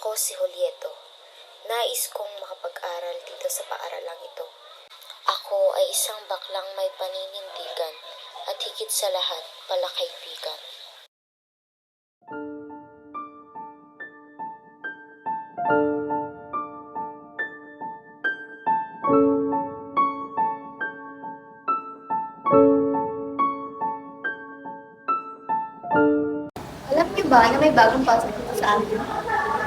Ako si Julieto. Nais kong makapag-aral dito sa paaralang ito. Ako ay isang baklang may paninindigan at higit sa lahat palakaibigan. Alam niyo ba na may bagong pasok dito sa amin?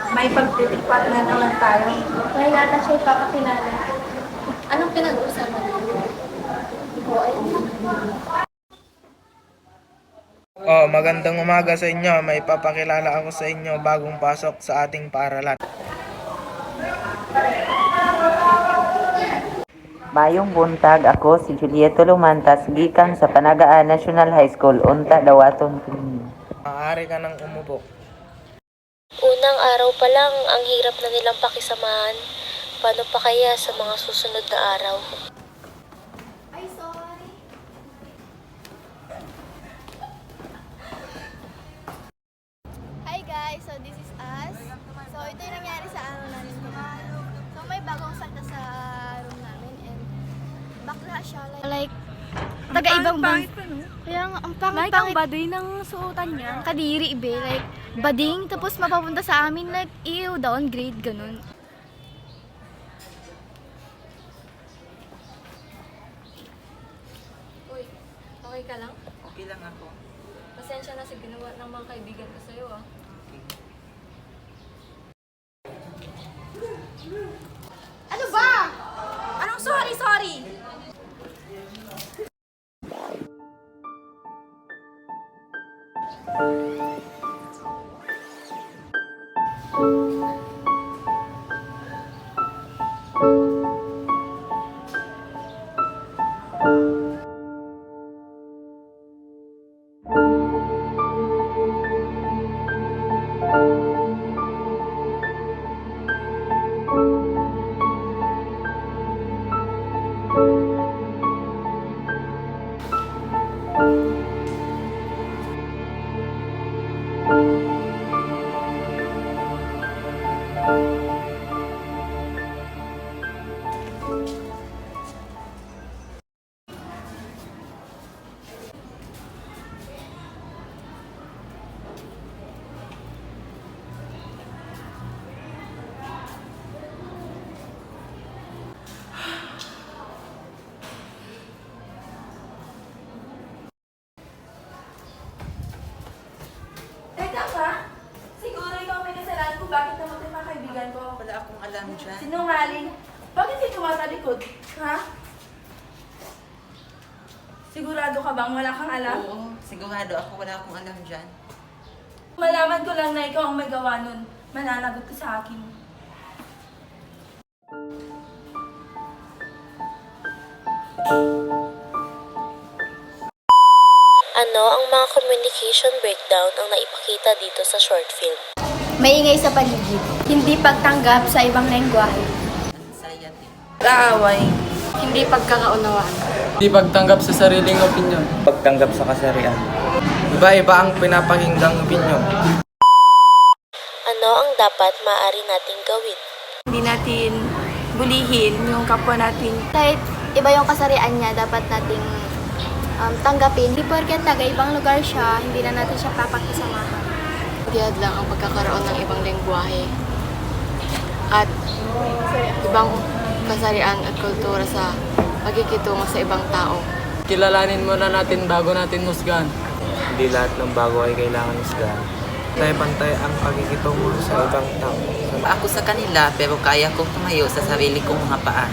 May pagtitipat na naman tayo. May nata siya ipapakilala. Anong pinag-uusapan niyo? Magandang umaga sa inyo. May papakilala ako sa inyo bagong pasok sa ating paaralan. Mayong buntag, ako si Julieto Lumantas, gikan sa Panagaan National High School, Unta, Dawaton, Quezon. Maaari ka nang umupo. Unang araw pa lang, ang hirap na nilang pakisamahan. Paano pa kaya sa mga susunod na araw? Ay, sorry. Hi guys, so this is us. So ito yung nangyari sa araw namin kanina. So may bagong salta sa room namin and bakla siya like taga-ibang bansa. Kaya nga, ang pangit-pangit. Like, ang baduy ng suotan niya. Kadiri, be. Like, bading, tapos mapapunta sa amin, like, ew, downgrade, ganun. Uy, okay ka lang? Okay lang ako. Pasensya na sa ginawa ng mga kaibigan ko sa'yo, ah. Ano ba? Anong sorry? Teka ka? Siguro ikaw may kasalanan kung bakit namatay mga kaibigan ko. Wala akong alam dyan. Sinungaling. Bakit di tumatalikod? Ha? Sigurado ka bang wala kang alam? Oo, sigurado ako, wala akong alam dyan. Malaman ko lang na ikaw ang may gawa nun. Mananagot ka sa akin. Ano ang mga communication breakdown ang naipakita dito sa short film? Maingay sa paligid. Hindi pagtanggap sa ibang lengguwahe. Anxiety. Kaaway. Hindi pagkakaunawaan. Di pagtanggap sa sariling opinyon. Pagtanggap sa kasarian. Iba-iba ang pinapakinggang opinyon. Ano ang dapat maaari nating gawin? Hindi natin bulihin yung kapwa natin. Kahit iba yung kasarian niya, dapat nating tanggapin. Hindi porket taga-ibang lugar siya, hindi na natin siya papakisamahan. Diyad lang ang pagkakaroon ng ibang lengguwahe at ibang kasarian at kultura sa pagkikitungo sa ibang tao. Kilalanin muna natin bago natin husgahan. Hindi lahat ng bago ay kailangan husgahan. Pantay-pantay ang pagkikitungo sa ibang tao. Ako sa kanila, pero kaya kong tumayo sa sarili kong mga paa.